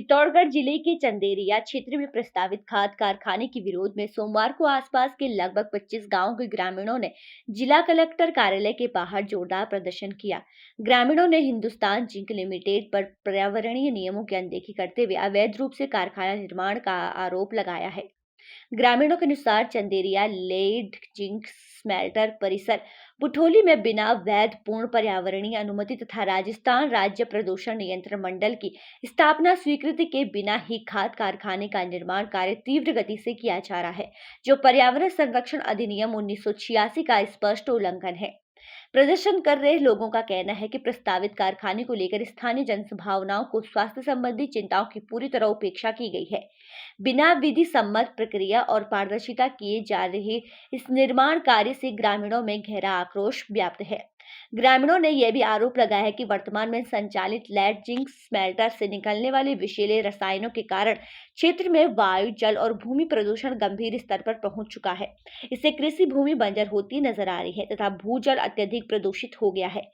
चित्तौड़गढ़ जिले के चंदेरिया क्षेत्र में प्रस्तावित खाद कारखाने के विरोध में सोमवार को आसपास के लगभग 25 गांवों के ग्रामीणों ने जिला कलेक्टर कार्यालय के बाहर जोरदार प्रदर्शन किया। ग्रामीणों ने हिंदुस्तान जिंक लिमिटेड पर पर्यावरणीय नियमों की अनदेखी करते हुए अवैध रूप से कारखाना निर्माण का आरोप लगाया है। ग्रामीणों के अनुसार चंदेरिया लेड जिंक स्मेल्टर परिसर बुठोली में बिना वैध पूर्ण पर्यावरणीय अनुमति तथा राजस्थान राज्य प्रदूषण नियंत्रण मंडल की स्थापना स्वीकृति के बिना ही खाद कारखाने का निर्माण कार्य तीव्र गति से किया जा रहा है, जो पर्यावरण संरक्षण अधिनियम 1986 का स्पष्ट उल्लंघन है। प्रदर्शन कर रहे लोगों का कहना है कि प्रस्तावित कारखाने को लेकर स्थानीय जनभावनाओं को स्वास्थ्य संबंधी चिंताओं की पूरी तरह उपेक्षा की गई है। बिना विधि सम्मत प्रक्रिया और पारदर्शिता किए जा रहे इस निर्माण कार्य से ग्रामीणों में गहरा आक्रोश व्याप्त है। ग्रामीणों ने यह भी आरोप लगाया है कि वर्तमान में संचालित लेड जिंक स्मेल्टर से निकलने वाले विषैले रसायनों के कारण क्षेत्र में वायु, जल और भूमि प्रदूषण गंभीर स्तर पर पहुंच चुका है। इससे कृषि भूमि बंजर होती नजर आ रही है तथा भूजल अत्यधिक प्रदूषित हो गया है।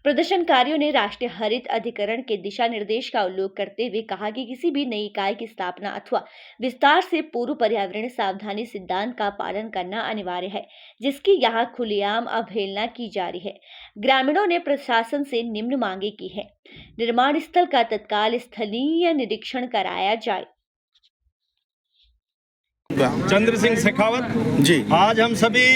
प्रदर्शनकारियों ने राष्ट्रीय हरित अधिकरण के दिशा निर्देश का उल्लेख करते हुए कहा कि किसी भी नई इकाई की स्थापना अथवा विस्तार से पूर्व पर्यावरण सावधानी सिद्धांत का पालन करना अनिवार्य है, जिसकी यहां खुलेआम अवहेलना की जा रही है। ग्रामीणों ने प्रशासन से निम्न मांगे की है। निर्माण स्थल का तत्काल स्थलीय निरीक्षण कराया जाए। चंद्र सिंह शेखावत जी, आज हम सभी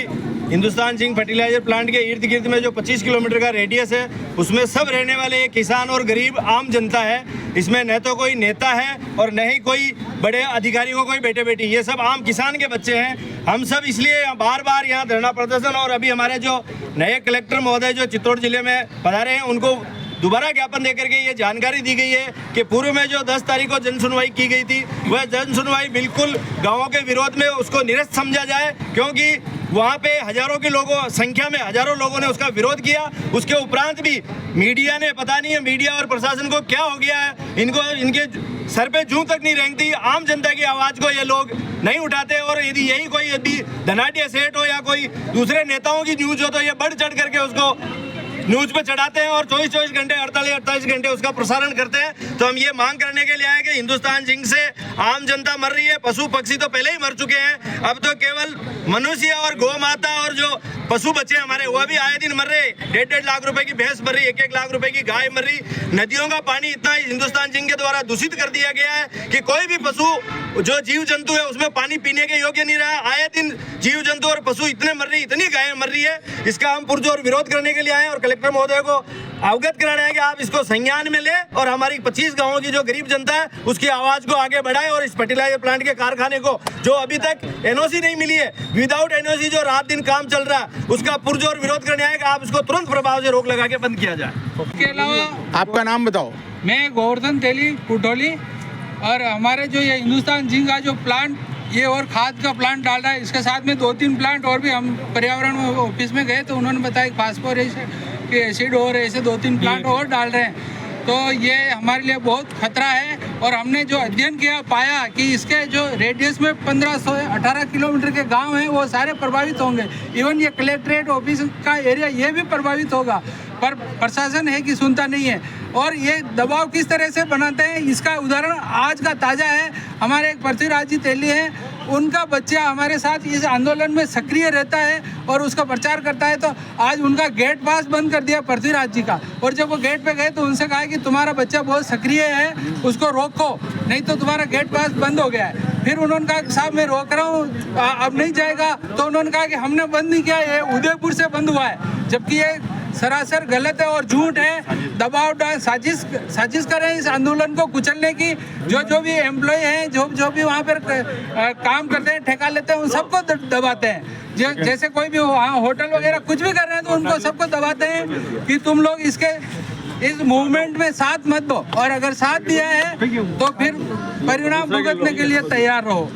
हिंदुस्तान जिंक फर्टिलाइजर प्लांट के इर्द गिर्द में जो 25 किलोमीटर का रेडियस है, उसमें सब रहने वाले किसान और गरीब आम जनता है। इसमें न तो कोई नेता है और न ही कोई बड़े अधिकारियों, कोई बेटे बेटी, ये सब आम किसान के बच्चे हैं। हम सब इसलिए बार बार यहाँ धरना प्रदर्शन, और अभी हमारे जो नए कलेक्टर महोदय जो चित्तौड़ जिले में पधारे हैं, उनको दोबारा ज्ञापन देकर के ये जानकारी दी गई है कि पूर्व में जो 10 तारीख को जन सुनवाई की गई थी, वह जन सुनवाई बिल्कुल गांवों के विरोध में उसको निरस्त समझा जाए, क्योंकि वहाँ पे हजारों संख्या में हजारों लोगों ने उसका विरोध किया। उसके उपरांत भी मीडिया ने, पता नहीं है मीडिया और प्रशासन को क्या हो गया है, इनके सर पे जूं तक नहीं रेंगती। आम जनता की आवाज को ये लोग नहीं उठाते, और यदि कोई धनाढ़ सेठ हो या कोई दूसरे नेताओं की न्यूज हो तो ये बढ़ चढ़ करके उसको न्यूज पे चढ़ाते हैं और 24 घंटे 48 घंटे उसका प्रसारण करते हैं। तो हम ये मांग करने के लिए आए कि हिंदुस्तान जिंक से आम जनता मर रही है, पशु पक्षी तो पहले ही मर चुके हैं, अब तो केवल मनुष्य और गौ माता और जो पशु बच्चे हमारे, वह भी आए दिन मर रहे। 1.5 लाख रुपए की भैंस मर रही, 1 लाख रुपए की गाय मर रही। नदियों का पानी इतना हिंदुस्तान जिंक के द्वारा दूषित कर दिया गया है कि कोई भी पशु जो जीव जंतु है उसमें पानी पीने के योग्य नहीं रहा। आए दिन जीव जंतु और पशु इतने मर रही, इतनी गायें मर रही है। इसका हम पुरजोर विरोध करने के लिए आए और कलेक्टर महोदय को अवगत करा रहे हैं कि आप इसको संज्ञान में ले और हमारी 25 गांवों की जो गरीब जनता है उसकी आवाज को आगे बढ़ाए, और इस फर्टिलाइजर प्लांट के कारखाने को, जो अभी तक एनओसी नहीं मिली है, विदाउट एनओसी जो रात दिन काम चल रहा है, उसका पुरजोर विरोध करने आए कि आप इसको तुरंत प्रभाव से रोक लगा के बंद किया जाए। इसके अलावा आपका नाम बताओ। मैं गोवर्धन तेली बुठोली, और हमारे जो ये हिंदुस्तान जिंक का जो प्लांट, ये और खाद का प्लांट डाल रहा है, इसके साथ में 2-3 प्लांट और भी हम पर्यावरण ऑफिस में गए तो उन्होंने बताया कि फास्फोरस के एसिड और ऐसे 2-3 प्लांट और डाल रहे हैं। तो ये हमारे लिए बहुत खतरा है, और हमने जो अध्ययन किया पाया कि इसके जो रेडियस में 1518 किलोमीटर के गांव हैं वो सारे प्रभावित होंगे। इवन ये कलेक्ट्रेट ऑफिस का एरिया ये भी प्रभावित होगा, पर प्रशासन है कि सुनता नहीं है। और ये दबाव किस तरह से बनाते हैं, इसका उदाहरण आज का ताज़ा है। हमारे एक पृथ्वीराज जी तेली हैं, उनका बच्चा हमारे साथ इस आंदोलन में सक्रिय रहता है और उसका प्रचार करता है। तो आज उनका गेट पास बंद कर दिया पृथ्वीराज जी का, और जब वो गेट पे गए तो उनसे कहा कि तुम्हारा बच्चा बहुत सक्रिय है, उसको रोको, नहीं तो तुम्हारा गेट पास बंद हो गया है। फिर उन्होंने कहा साहब मैं रोक रहा हूँ, अब नहीं जाएगा। तो उन्होंने कहा कि हमने बंद नहीं किया, ये उदयपुर से बंद हुआ है, जबकि ये सरासर गलत है और झूठ है। दबाव डाल साजिश कर रहे हैं इस आंदोलन को कुचलने की। जो भी एम्प्लॉय हैं, जो भी वहाँ पर काम करते हैं, ठेका लेते हैं, उन सबको दबाते हैं। जैसे कोई भी वहाँ होटल वगैरह कुछ भी कर रहे हैं तो उनको सबको दबाते हैं कि तुम लोग इस मूवमेंट में साथ मत दो, और अगर साथ दिया है तो फिर परिणाम भुगतने के लिए तैयार रहो।